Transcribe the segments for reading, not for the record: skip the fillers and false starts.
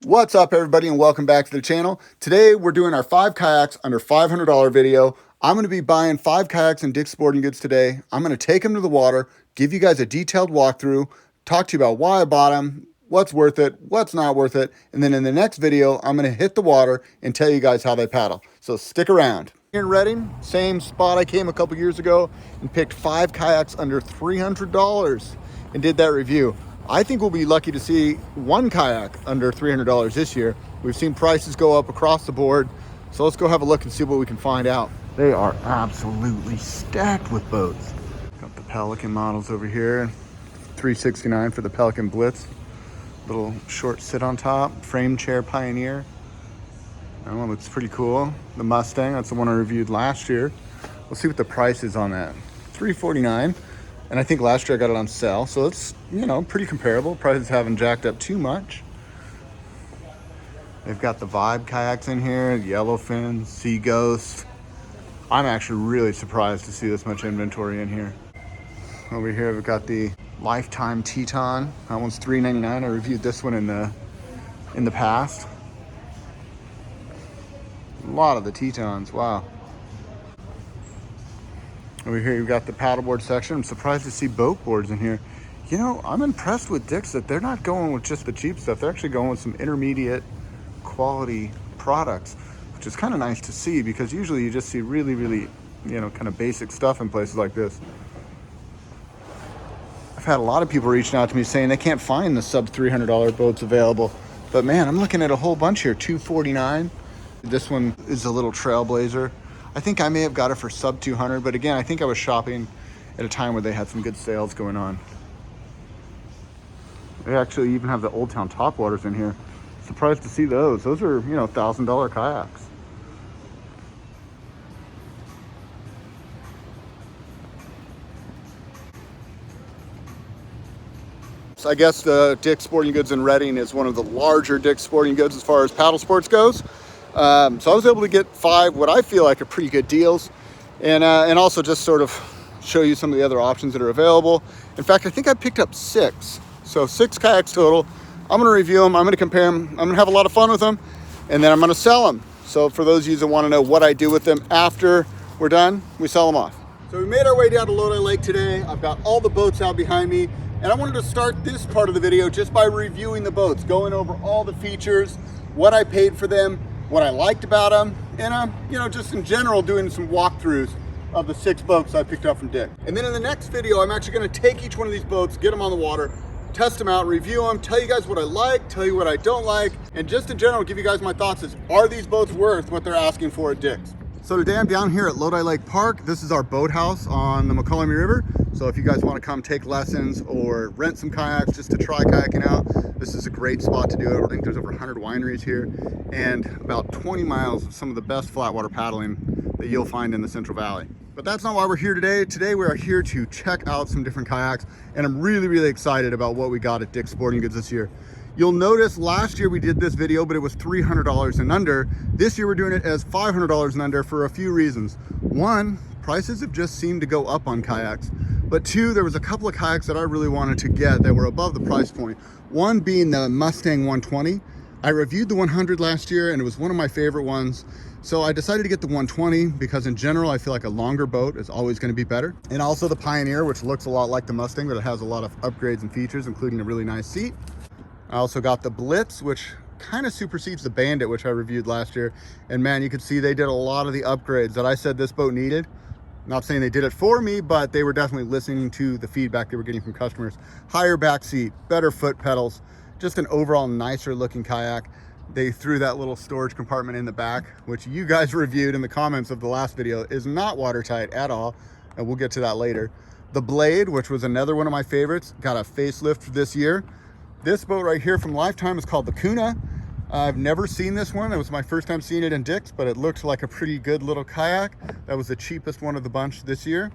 What's up, everybody, and welcome back to the channel. Today we're doing our 5 kayaks under $500 video. I'm going to be buying 5 kayaks in Dick's Sporting Goods today. I'm going to take them to the water, give you guys a detailed walkthrough, talk to you about why I bought them, what's worth it, what's not worth it, and then in the next video I'm going to hit the water and tell you guys how they paddle. So stick around. Here in Reading, same spot I came a couple years ago and picked 5 kayaks under $300 and did that review. I think we'll be lucky to see one kayak under $300 this year. We've seen prices go up across the board. So let's go have a look and see what we can find out. They are absolutely stacked with boats. Got the Pelican models over here. $369 for the Pelican Blitz. Little short sit on top. Frame chair Pioneer. That one looks pretty cool. The Mustang, that's the one I reviewed last year. We'll see what the price is on that. $349. And I think last year I got it on sale, so it's, pretty comparable. Prices haven't jacked up too much. They've got the Vibe kayaks in here, Yellowfin, Sea Ghost. I'm actually really surprised to see this much inventory in here. Over here we've got the Lifetime Teton. That one's $399. I reviewed this one in the past. A lot of the Tetons, wow. Over here you've got the paddleboard section. I'm surprised to see boat boards in here. I'm impressed with Dick's that they're not going with just the cheap stuff. They're actually going with some intermediate quality products, which is kind of nice to see because usually you just see really, really, kind of basic stuff in places like this. I've had a lot of people reaching out to me saying they can't find the sub $300 boats available. But man, I'm looking at a whole bunch here, $249. This one is a little Trailblazer. I think I may have got it for sub 200, but again, I think I was shopping at a time where they had some good sales going on. They actually even have the Old Town Topwaters in here. Surprised to see those. Those are, $1,000 kayaks. So I guess the Dick's Sporting Goods in Reading is one of the larger Dick's Sporting Goods as far as paddle sports goes. So I was able to get 5 what I feel like are pretty good deals, and also just sort of show you some of the other options that are available. In fact, I think I picked up 6, so 6 kayaks total. I'm going to review them, I'm going to compare them, I'm going to have a lot of fun with them, and then I'm going to sell them. So for those of you that want to know what I do with them after we're done, we sell them off. So we made our way down to Lodi Lake today. I've got all the boats out behind me, and I wanted to start this part of the video just by reviewing the boats, going over all the features, what I paid for them, what I liked about them, and just in general doing some walkthroughs of the 6 boats I picked up from Dick. And then in the next video, I'm actually going to take each one of these boats, get them on the water, test them out, review them, tell you guys what I like, tell you what I don't like, and just in general give you guys my thoughts is, are these boats worth what they're asking for at Dick's? So today I'm down here at Lodi Lake Park. This is our boathouse on the McCollum River. So if you guys want to come take lessons or rent some kayaks just to try kayaking out, this is a great spot to do it. I think there's over 100 wineries here and about 20 miles of some of the best flatwater paddling that you'll find in the Central Valley. But that's not why we're here today. Today we are here to check out some different kayaks, and I'm really, really excited about what we got at Dick's Sporting Goods this year. You'll notice last year we did this video, but it was $300 and under. This year we're doing it as $500 and under for a few reasons. One, prices have just seemed to go up on kayaks. But 2, there was a couple of kayaks that I really wanted to get that were above the price point. One being the Mustang 120. I reviewed the 100 last year and it was one of my favorite ones. So I decided to get the 120 because in general, I feel like a longer boat is always going to be better. And also the Pioneer, which looks a lot like the Mustang, but it has a lot of upgrades and features, including a really nice seat. I also got the Blitz, which kind of supersedes the Bandit, which I reviewed last year. And man, you could see they did a lot of the upgrades that I said this boat needed. Not saying they did it for me, but they were definitely listening to the feedback they were getting from customers. Higher back seat, better foot pedals, just an overall nicer looking kayak. They threw that little storage compartment in the back, which you guys reviewed in the comments of the last video, is not watertight at all. And we'll get to that later. The Blade, which was another one of my favorites, got a facelift this year. This boat right here from Lifetime is called the Kuna. I've never seen this one. It was my first time seeing it in Dick's, but it looked like a pretty good little kayak. That was the cheapest one of the bunch this year.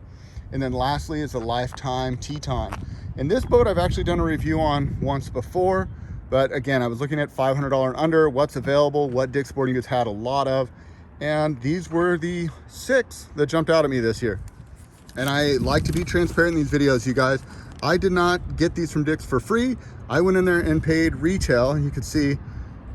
And then lastly is the Lifetime Teton. And this boat I've actually done a review on once before, but again, I was looking at $500 and under, what's available, what Dick's Sporting Goods had a lot of, and these were the 6 that jumped out at me this year. And I like to be transparent in these videos, you guys. I did not get these from Dick's for free. I went in there and paid retail, and you can see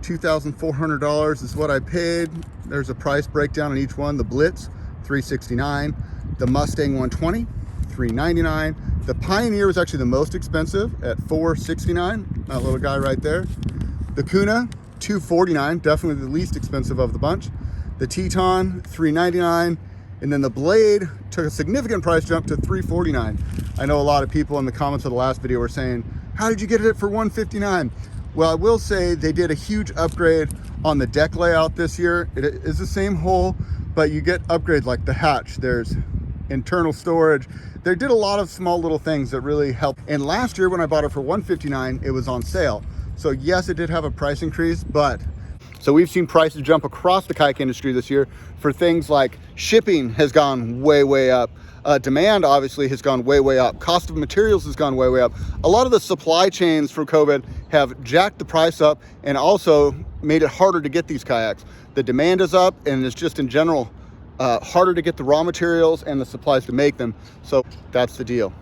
$2,400 is what I paid. There's a price breakdown on each one. The Blitz, $369. The Mustang 120, $399. The Pioneer was actually the most expensive at $469. That little guy right there. The Kuna, $249, definitely the least expensive of the bunch. The Teton, $399. And then the Blade took a significant price jump to $349. I know a lot of people in the comments of the last video were saying, how did you get it for $159? Well, I will say they did a huge upgrade on the deck layout this year. It is the same hull, but you get upgrades like the hatch. There's internal storage. They did a lot of small little things that really helped. And last year when I bought it for $159, it was on sale. So yes, it did have a price increase, but so we've seen prices jump across the kayak industry this year for things like shipping has gone way, way up. Demand obviously has gone way, way up. Cost of materials has gone way, way up. A lot of the supply chains from COVID have jacked the price up and also made it harder to get these kayaks. The demand is up, and it's just in general harder to get the raw materials and the supplies to make them. So that's the deal.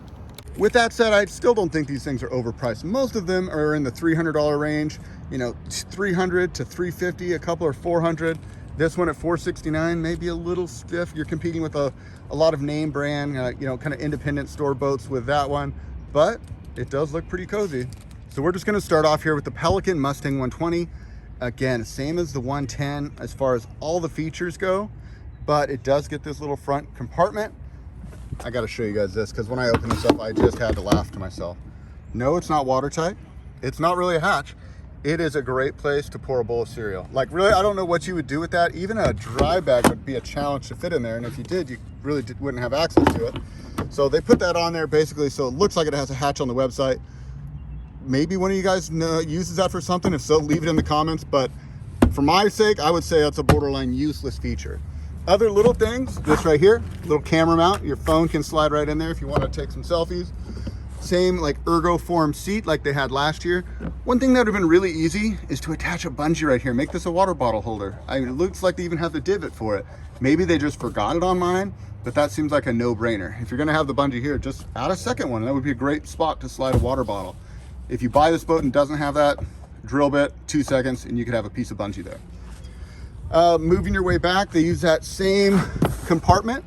With that said, I still don't think these things are overpriced. Most of them are in the $300 range, you know, $300 to $350, a couple are $400. This one at $469, maybe a little stiff. You're competing with a lot of name brand, you know, kind of independent store boats with that one, but it does look pretty cozy. So we're just gonna start off here with the Pelican Mustang 120. Again, same as the 110 as far as all the features go, but it does get this little front compartment. I gotta show you guys this, because when I opened this up, I just had to laugh to myself. No, it's not watertight. It's not really a hatch. It is a great place to pour a bowl of cereal. Like really, I don't know what you would do with that. Even a dry bag would be a challenge to fit in there. And if you did, you really wouldn't have access to it. So they put that on there basically so it looks like it has a hatch on the website. Maybe one of you guys uses that for something. If so, leave it in the comments. But for my sake, I would say that's a borderline useless feature. Other little things, this right here, little camera mount. Your phone can slide right in there if you want to take some selfies. Same like ergo form seat like they had last year. One thing that would have been really easy is to attach a bungee right here. Make this a water bottle holder. I mean, it looks like they even have the divot for it. Maybe they just forgot it on mine, but that seems like a no-brainer. If you're gonna have the bungee here, just add a second one. That would be a great spot to slide a water bottle. If you buy this boat and doesn't have that, drill bit, 2 seconds, and you could have a piece of bungee there. Moving your way back, they use that same compartment.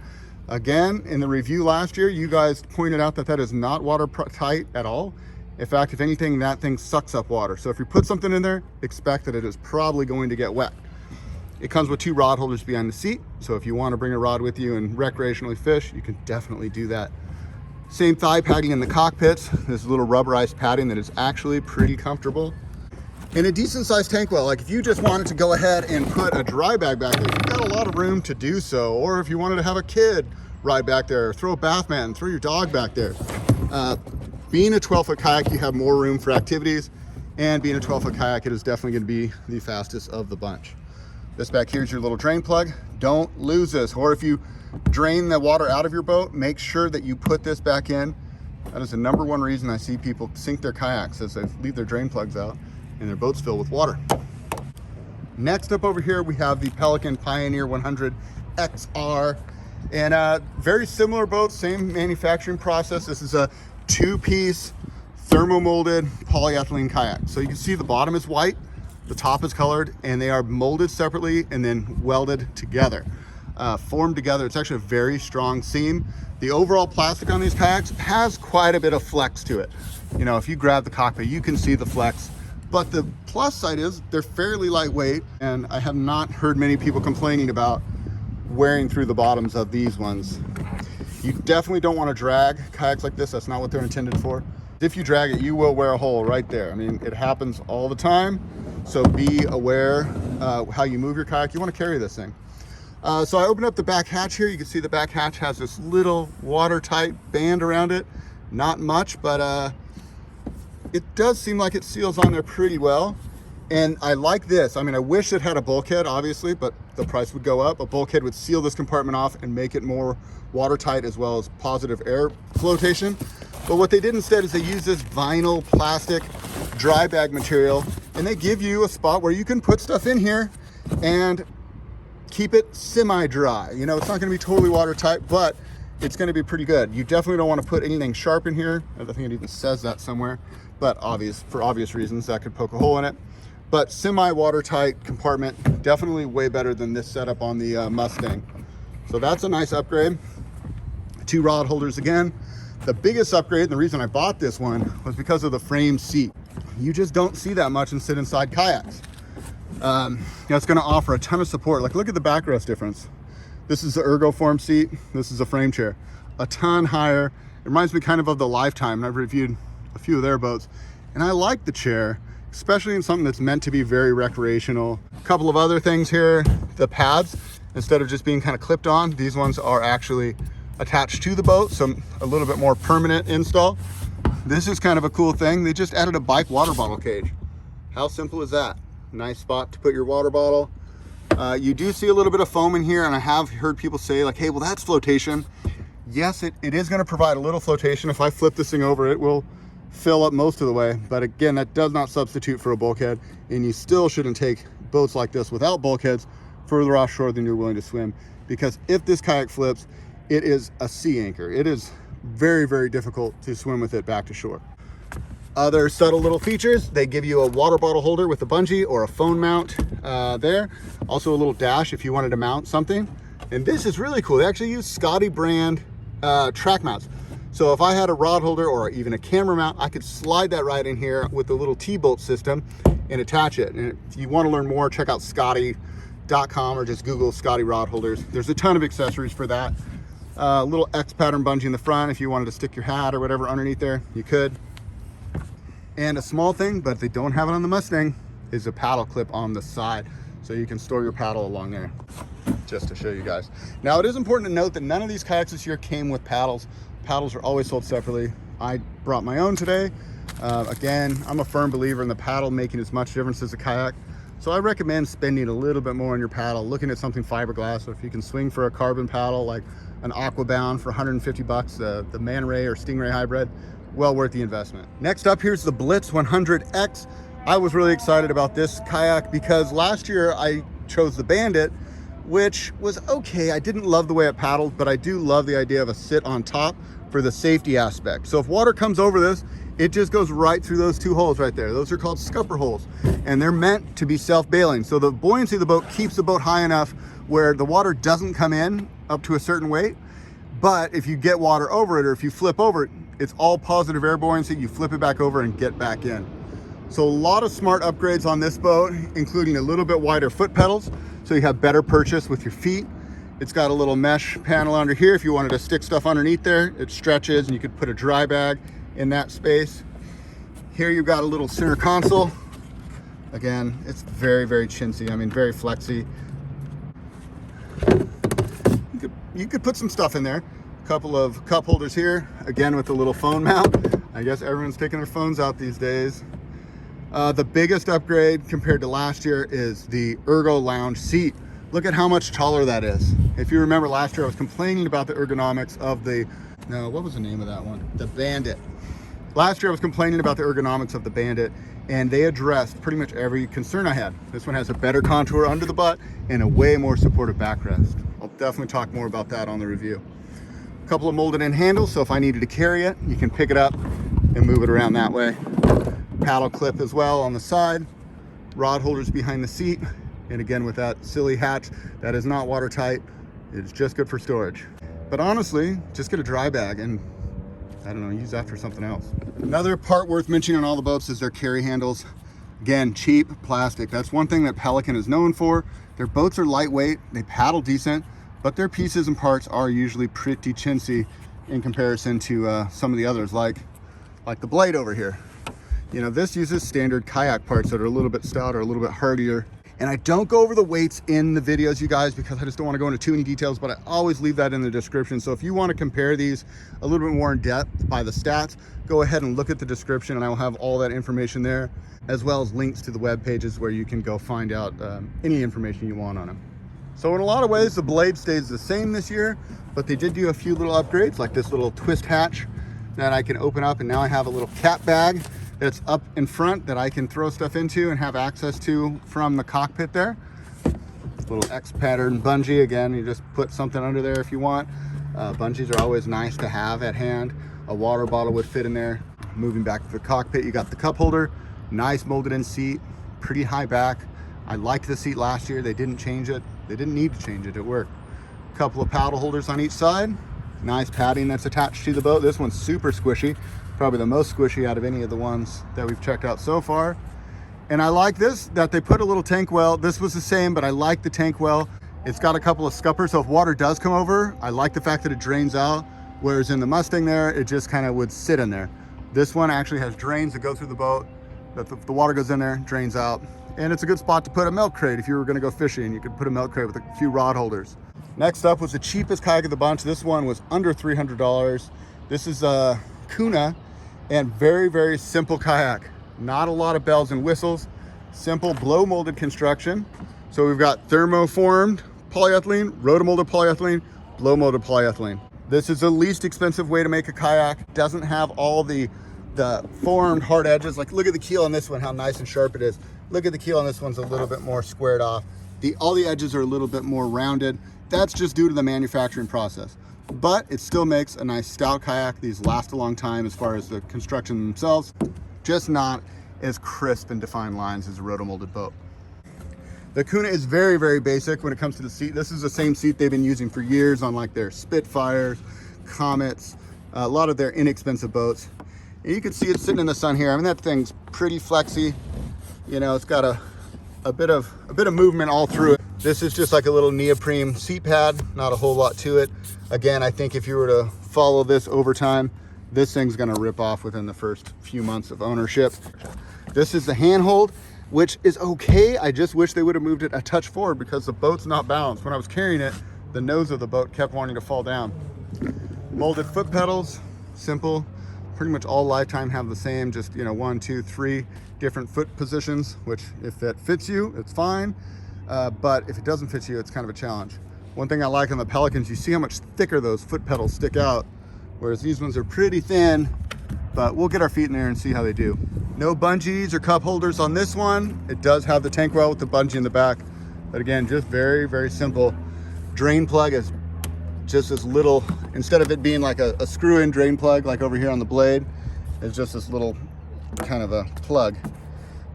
Again, in the review last year, you guys pointed out that that is not watertight at all. In fact, if anything, that thing sucks up water. So if you put something in there, expect that it is probably going to get wet. It comes with 2 rod holders behind the seat. So if you want to bring a rod with you and recreationally fish, you can definitely do that. Same thigh padding in the cockpits. This little rubberized padding that is actually pretty comfortable. And a decent sized tank well, like if you just wanted to go ahead and put a dry bag back there, you've got a lot of room to do so. Or if you wanted to have a kid ride back there, throw a bath mat and throw your dog back there. Being a 12-foot kayak, you have more room for activities, and being a 12-foot kayak, it is definitely going to be the fastest of the bunch. This back here is your little drain plug. Don't lose this. Or if you drain the water out of your boat, make sure that you put this back in. That is the #1 reason I see people sink their kayaks, as they leave their drain plugs out and their boats fill with water. Next up over here, we have the Pelican Pioneer 100 XR. And very similar boat, same manufacturing process. This is a 2-piece thermomolded polyethylene kayak. So you can see the bottom is white, the top is colored, and they are molded separately and then welded together, formed together. It's actually a very strong seam. The overall plastic on these kayaks has quite a bit of flex to it. You know, if you grab the cockpit, you can see the flex. But the plus side is they're fairly lightweight, and I have not heard many people complaining about wearing through the bottoms of these ones. You definitely don't want to drag kayaks like this. That's not what they're intended for. If you drag it, you will wear a hole right there. I mean, it happens all the time. So be aware how you move your kayak. You want to carry this thing. So I opened up the back hatch here. You can see the back hatch has this little watertight band around it. Not much, but it does seem like it seals on there pretty well. And I like this. I mean, I wish it had a bulkhead, obviously, but the price would go up. A bulkhead would seal this compartment off and make it more watertight, as well as positive air flotation. But what they did instead is they use this vinyl plastic dry bag material, and they give you a spot where you can put stuff in here and keep it semi-dry. You know, it's not gonna be totally watertight, but it's gonna be pretty good. You definitely don't wanna put anything sharp in here. I think it even says that somewhere, but for obvious reasons, that could poke a hole in it. but semi-watertight compartment, definitely way better than this setup on the Mustang. So that's a nice upgrade. 2 rod holders again. The biggest upgrade, and the reason I bought this one, was because of the frame seat. You just don't see that much and sit inside kayaks. It's going to offer a ton of support. Like, look at the backrest difference. This is the ergo form seat. This is a frame chair. A ton higher. It reminds me kind of the Lifetime. I've reviewed a few of their boats, and I like the chair, especially in something that's meant to be very recreational. A couple of other things here. The pads, instead of just being kind of clipped on, these ones are actually attached to the boat, so a little bit more permanent install. This is kind of a cool thing. They just added a bike water bottle cage. How simple is that? Nice spot to put your water bottle. You do see a little bit of foam in here, and I have heard people say like, hey, well, that's flotation. Yes, it is going to provide a little flotation. If I flip this thing over, it will fill up most of the way. But again, that does not substitute for a bulkhead, and you still shouldn't take boats like this without bulkheads further offshore than you're willing to swim, because if this kayak flips, it is a sea anchor. It is very, very difficult to swim with it back to shore. Other subtle little features, they give you a water bottle holder with a bungee or a phone mount there. Also a little dash if you wanted to mount something. And this is really cool. They actually use Scotty brand track mounts. So if I had a rod holder or even a camera mount, I could slide that right in here with the little T-bolt system and attach it. And if you want to learn more, check out Scotty.com or just Google Scotty rod holders. There's a ton of accessories for that. Little X pattern bungee in the front. If you wanted to stick your hat or whatever underneath there, you could. And a small thing, but they don't have it on the Mustang, is a paddle clip on the side. So you can store your paddle along there, just to show you guys. Now, it is important to note that none of these kayaks this year came with paddles. Paddles are always sold separately. I brought my own today. Again, I'm a firm believer in the paddle making as much difference as a kayak. So I recommend spending a little bit more on your paddle, looking at something fiberglass. So if you can swing for a carbon paddle, like an Aquabound for 150 bucks, the Man Ray or Stingray hybrid, well worth the investment. Next up, here's the Blitz 100X. I was really excited about this kayak because last year I chose the Bandit, which was okay. I didn't love the way it paddled, but I do love the idea of a sit on top for the safety aspect. So if water comes over this, it just goes right through those 2 holes right there. Those are called scupper holes, and they're meant to be self-bailing. So the buoyancy of the boat keeps the boat high enough where the water doesn't come in up to a certain weight. But if you get water over it, or if you flip over it, it's all positive air buoyancy. You flip it back over and get back in. So a lot of smart upgrades on this boat, including a little bit wider foot pedals, so you have better purchase with your feet. It's got a little mesh panel under here. If you wanted to stick stuff underneath there, it stretches and you could put a dry bag in that space. Here you've got a little center console. Again, it's very, very chintzy. I mean, very flexy. You could put some stuff in there. A couple of cup holders here, again with a little phone mount. I guess everyone's taking their phones out these days. The biggest upgrade compared to last year is the Ergo Lounge seat. Look at how much taller that is. If you remember last year, I was complaining about the ergonomics of the, no, what was the name of that one? The Bandit. Last year, I was complaining about the ergonomics of the Bandit, and they addressed pretty much every concern I had. This one has a better contour under the butt and a way more supportive backrest. I'll definitely talk more about that on the review. A couple of molded in handles, so if I needed to carry it, you can pick it up and move it around that way. Paddle clip as well on the side. Rod holders behind the seat. And again, with that silly hatch, that is not watertight. It's just good for storage. But honestly, just get a dry bag and, I don't know, use that for something else. Another part worth mentioning on all the boats is their carry handles. Again, cheap plastic. That's one thing that Pelican is known for. Their boats are lightweight, they paddle decent, but their pieces and parts are usually pretty chintzy in comparison to some of the others, like the blade over here. You know, this uses standard kayak parts that are a little bit stouter, a little bit hardier. And I don't go over the weights in the videos, you guys, because I just don't want to go into too many details, but I always leave that in the description. So if you want to compare these a little bit more in depth by the stats, go ahead and look at the description and I will have all that information there, as well as links to the web pages where you can go find out any information you want on them. So in a lot of ways, the blade stays the same this year, but they did do a few little upgrades, like this little twist hatch that I can open up, and now I have a little cap bag that's up in front that I can throw stuff into and have access to from the cockpit there. Little X pattern bungee. Again, you just put something under there if you want. Bungees are always nice to have at hand. A water bottle would fit in there. Moving back to the cockpit, you got the cup holder, nice molded in seat, pretty high back. I liked the seat last year. They didn't change it. They didn't need to change it. It worked. A couple of paddle holders on each side. Nice padding that's attached to the boat. This one's super squishy. Probably the most squishy out of any of the ones that we've checked out so far. And I like this, that they put a little tank well. This was the same, but I like the tank well. It's got a couple of scuppers, so if water does come over, I like the fact that it drains out, whereas in the Mustang there, it just kind of would sit in there. This one actually has drains that go through the boat, that the water goes in there, drains out. And it's a good spot to put a milk crate if you were gonna go fishing. You could put a milk crate with a few rod holders. Next up was the cheapest kayak of the bunch. This one was under $300. This is a Kuna, and very, very simple kayak. Not a lot of bells and whistles, simple blow molded construction. So we've got thermoformed polyethylene, rotomolded polyethylene, blow molded polyethylene. This is the least expensive way to make a kayak. Doesn't have all the formed hard edges. Like, look at the keel on this one, how nice and sharp it is. Look at the keel on this one's a little bit more squared off. All the edges are a little bit more rounded. That's just due to the manufacturing process. But it still makes a nice stout kayak. These last a long time as far as the construction themselves. Just not as crisp and defined lines as a rotomolded boat. The Kuna is very, very basic when it comes to the seat. This is the same seat they've been using for years on like their Spitfires, Comets, a lot of their inexpensive boats. And you can see it sitting in the sun here. I mean, that thing's pretty flexy. You know, it's got a bit of movement all through it. This is just like a little neoprene seat pad, not a whole lot to it. Again, I think if you were to follow this over time, this thing's gonna rip off within the first few months of ownership. This is the handhold, which is okay. I just wish they would have moved it a touch forward because the boat's not balanced. When I was carrying it, the nose of the boat kept wanting to fall down. Molded foot pedals, simple. Pretty much all Lifetime have the same, just, you know, 1, 2, 3 different foot positions, which if it fits you, it's fine. But if it doesn't fit you, it's kind of a challenge. One thing I like on the Pelicans, you see how much thicker those foot pedals stick out, whereas these ones are pretty thin, but we'll get our feet in there and see how they do. No bungees or cup holders on this one. It does have the tank well with the bungee in the back, but again, just very, very simple. Drain plug is just this little, instead of it being like a screw-in drain plug like over here on the blade, it's just this little kind of a plug.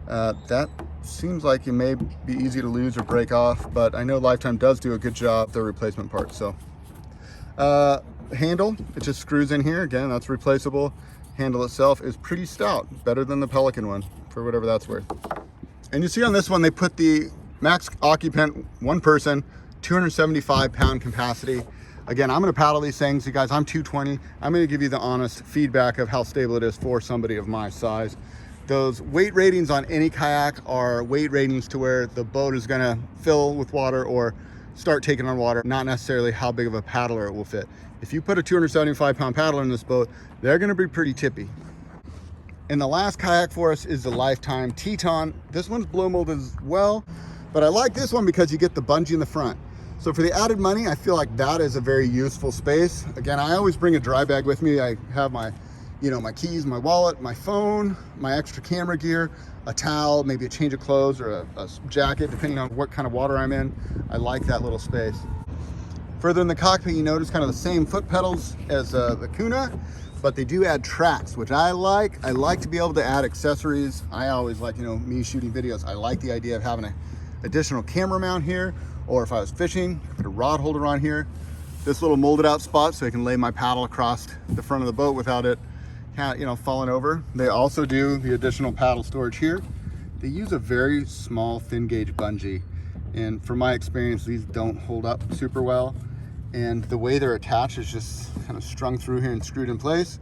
That seems like it may be easy to lose or break off, but I know Lifetime does do a good job with their replacement parts. So handle, it just screws in here. Again, that's replaceable. Handle itself is pretty stout, better than the Pelican one, for whatever that's worth. And you see on this one, they put the max occupant, one person, 275 pound capacity. Again, I'm gonna paddle these things. You guys, I'm 220. I'm gonna give you the honest feedback of how stable it is for somebody of my size. Those weight ratings on any kayak are weight ratings to where the boat is gonna fill with water or start taking on water, not necessarily how big of a paddler it will fit. If you put a 275 pound paddler in this boat, they're gonna be pretty tippy. And the last kayak for us is the Lifetime Teton. This one's blow molded as well, but I like this one because you get the bungee in the front. So for the added money, I feel like that is a very useful space. Again, I always bring a dry bag with me. I have my, you know, my keys, my wallet, my phone, my extra camera gear, a towel, maybe a change of clothes or a jacket, depending on what kind of water I'm in. I like that little space. Further in the cockpit, you notice kind of the same foot pedals as the Kuna, but they do add tracks, which I like. I like to be able to add accessories. I always like, you know, me shooting videos. I like the idea of having an additional camera mount here, or if I was fishing, put a rod holder on here. This little molded out spot so I can lay my paddle across the front of the boat without it, you know, falling over. They also do the additional paddle storage here. They use a very small thin gauge bungee, and from my experience, these don't hold up super well. And the way they're attached is just kind of strung through here and screwed in place.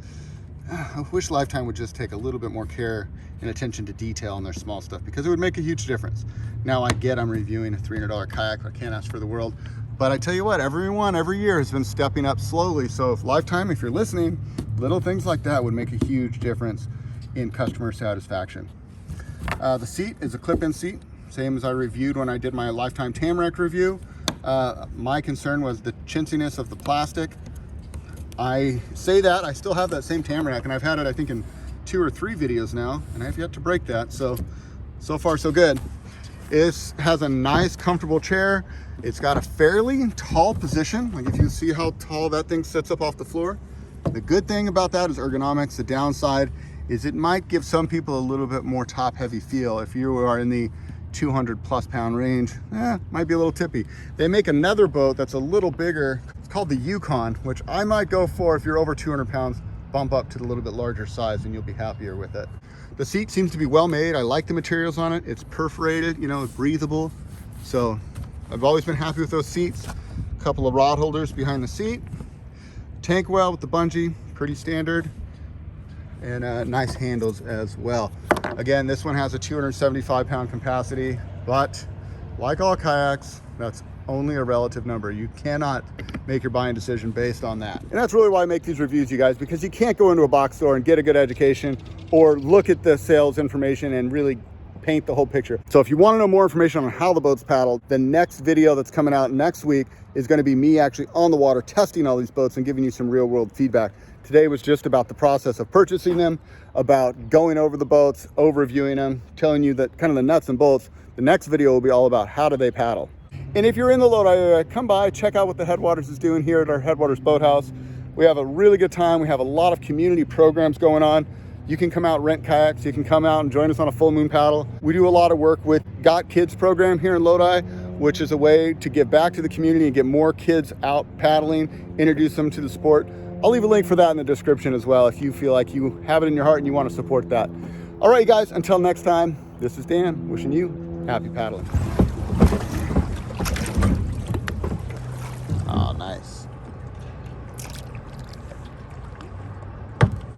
I wish Lifetime would just take a little bit more care and attention to detail on their small stuff, because it would make a huge difference. Now I get I'm reviewing a $300 kayak, I can't ask for the world, but I tell you what, everyone every year has been stepping up slowly. So if Lifetime, if you're listening, little things like that would make a huge difference in customer satisfaction. The seat is a clip-in seat, same as I reviewed when I did my Lifetime Tamarack review. My concern was the chintziness of the plastic. I say that, I still have that same Tamarack, and I've had it I think in 2 or 3 videos now, and I've yet to break that, so far so good. It has a nice comfortable chair. It's got a fairly tall position, like if you see how tall that thing sits up off the floor. The good thing about that is ergonomics. The downside is it might give some people a little bit more top heavy feel. If you are in the 200+ pound range, might be a little tippy. They make another boat that's a little bigger. It's called the Yukon, which I might go for if you're over 200 pounds, bump up to the little bit larger size and you'll be happier with it. The seat seems to be well made. I like the materials on it. It's perforated, you know, it's breathable. So I've always been happy with those seats. A couple of rod holders behind the seat. Tank well with the bungee, pretty standard. And nice handles as well. Again, this one has a 275 pound capacity, but like all kayaks, that's only a relative number. You cannot make your buying decision based on that. And that's really why I make these reviews, you guys, because you can't go into a box store and get a good education or look at the sales information and really paint the whole picture. So if you want to know more information on how the boat's paddled, the next video that's coming out next week is going to be me actually on the water testing all these boats and giving you some real world feedback. Today was just about the process of purchasing them, about going over the boats, overviewing them, telling you that kind of the nuts and bolts. The next video will be all about how do they paddle. And if you're in the Lodi area, come by, check out what the Headwaters is doing here at our Headwaters Boathouse. We have a really good time. We have a lot of community programs going on. You can come out and rent kayaks. You can come out and join us on a full moon paddle. We do a lot of work with Got Kids program here in Lodi, which is a way to give back to the community and get more kids out paddling, introduce them to the sport. I'll leave a link for that in the description as well if you feel like you have it in your heart and you want to support that. All right, guys, until next time, this is Dan wishing you happy paddling.